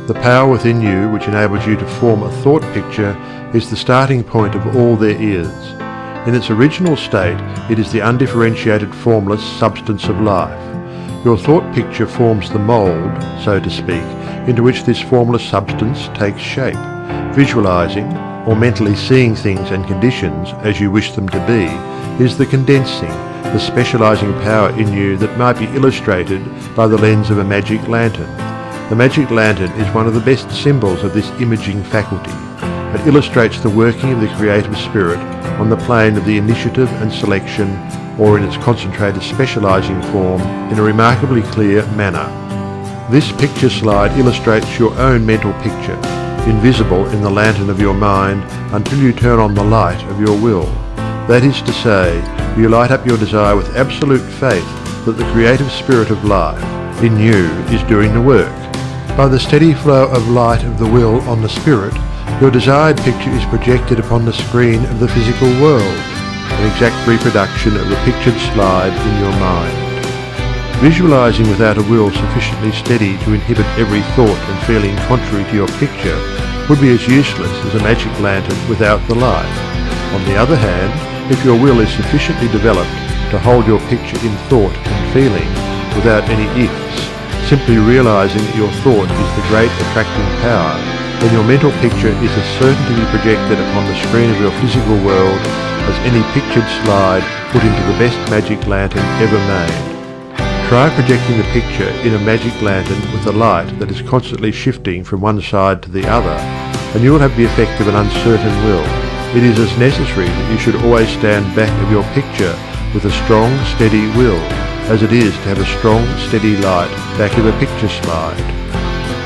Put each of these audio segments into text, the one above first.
The power within you which enables you to form a thought picture is the starting point of all there is. In its original state, it is the undifferentiated formless substance of life. Your thought picture forms the mould, so to speak, into which this formless substance takes shape. Visualizing, or mentally seeing things and conditions as you wish them to be, is the condensing, the specializing power in you that might be illustrated by the lens of a magic lantern. The magic lantern is one of the best symbols of this imaging faculty. It illustrates the working of the creative spirit on the plane of the initiative and selection, or in its concentrated specializing form, in a remarkably clear manner. This picture slide illustrates your own mental picture, invisible in the lantern of your mind until you turn on the light of your will. That is to say, you light up your desire with absolute faith that the creative spirit of life in you is doing the work. By the steady flow of light of the will on the spirit, your desired picture is projected upon the screen of the physical world, an exact reproduction of the pictured slide in your mind. Visualizing without a will sufficiently steady to inhibit every thought and feeling contrary to your picture would be as useless as a magic lantern without the light. On the other hand, if your will is sufficiently developed to hold your picture in thought and feeling without any ifs, simply realizing that your thought is the great attracting power, then your mental picture is as certain to be projected upon the screen of your physical world as any pictured slide put into the best magic lantern ever made. Try projecting the picture in a magic lantern with a light that is constantly shifting from one side to the other, and you will have the effect of an uncertain will. It is as necessary that you should always stand back of your picture with a strong, steady will, as it is to have a strong, steady light back of a picture slide.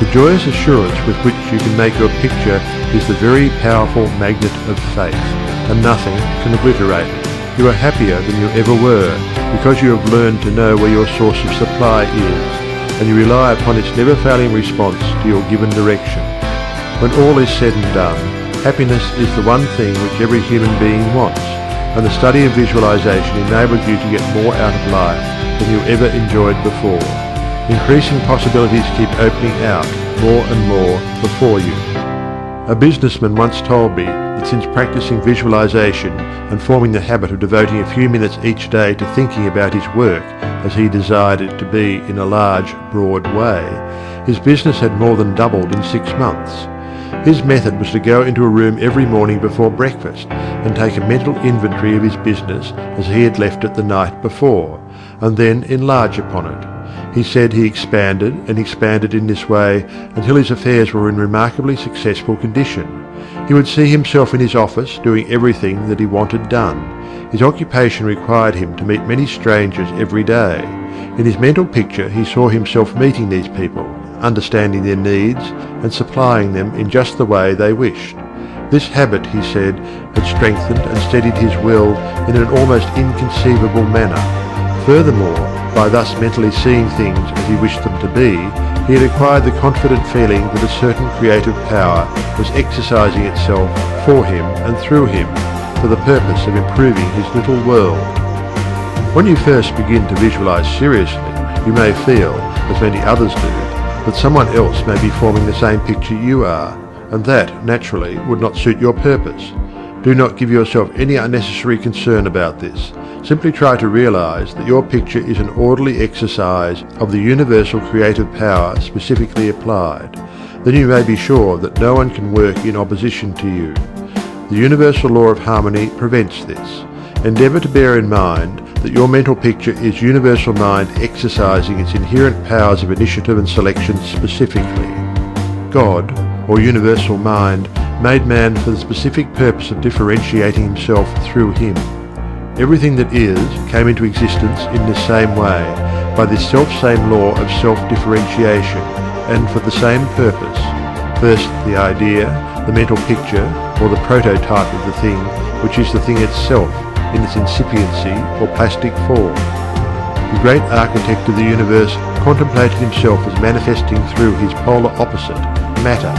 The joyous assurance with which you can make your picture is the very powerful magnet of faith, and nothing can obliterate it. You are happier than you ever were, because you have learned to know where your source of supply is, and you rely upon its never-failing response to your given direction. When all is said and done, happiness is the one thing which every human being wants, and the study of visualization enables you to get more out of life than you ever enjoyed before. Increasing possibilities keep opening out more and more before you. A businessman once told me that since practicing visualization and forming the habit of devoting a few minutes each day to thinking about his work as he desired it to be in a large, broad way, his business had more than doubled in 6 months. His method was to go into a room every morning before breakfast and take a mental inventory of his business as he had left it the night before, and then enlarge upon it. He said he expanded and expanded in this way until his affairs were in remarkably successful condition. He would see himself in his office doing everything that he wanted done. His occupation required him to meet many strangers every day. In his mental picture he saw himself meeting these people, understanding their needs and supplying them in just the way they wished. This habit, he said, had strengthened and steadied his will in an almost inconceivable manner. Furthermore, by thus mentally seeing things as he wished them to be, he had acquired the confident feeling that a certain creative power was exercising itself for him and through him for the purpose of improving his little world. When you first begin to visualize seriously, you may feel, as many others do, that someone else may be forming the same picture you are, and that, naturally, would not suit your purpose. Do not give yourself any unnecessary concern about this. Simply try to realize that your picture is an orderly exercise of the universal creative power specifically applied. Then you may be sure that no one can work in opposition to you. The universal law of harmony prevents this. Endeavor to bear in mind that your mental picture is universal mind exercising its inherent powers of initiative and selection specifically. God, or universal mind, made man for the specific purpose of differentiating himself through him. Everything that is came into existence in the same way, by this self-same law of self-differentiation, and for the same purpose. First the idea, the mental picture, or the prototype of the thing, which is the thing itself, in its incipiency or plastic form. The great architect of the universe contemplated himself as manifesting through his polar opposite, matter,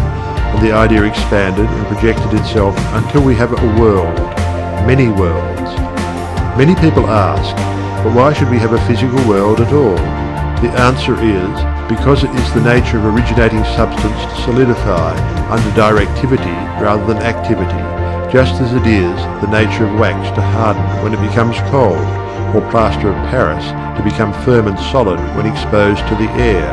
and the idea expanded and projected itself until we have a world, many worlds. Many people ask, but why should we have a physical world at all? The answer is because it is the nature of originating substance to solidify under directivity rather than activity, just as it is the nature of wax to harden when it becomes cold, or plaster of Paris to become firm and solid when exposed to the air.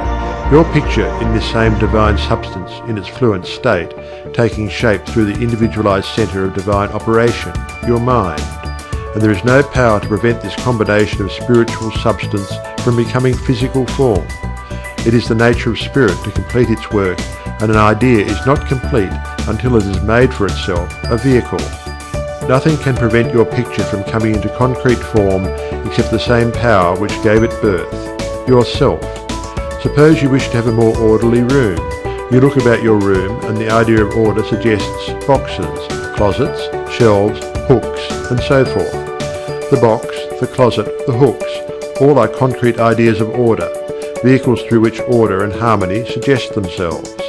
Your picture in this same divine substance in its fluent state, taking shape through the individualized center of divine operation, your mind. And there is no power to prevent this combination of spiritual substance from becoming physical form. It is the nature of spirit to complete its work, and an idea is not complete until it has made for itself a vehicle. Nothing can prevent your picture from coming into concrete form except the same power which gave it birth, yourself. Suppose you wish to have a more orderly room. You look about your room and the idea of order suggests boxes, closets, shelves, hooks, and so forth. The box, the closet, the hooks, all are concrete ideas of order, vehicles through which order and harmony suggest themselves.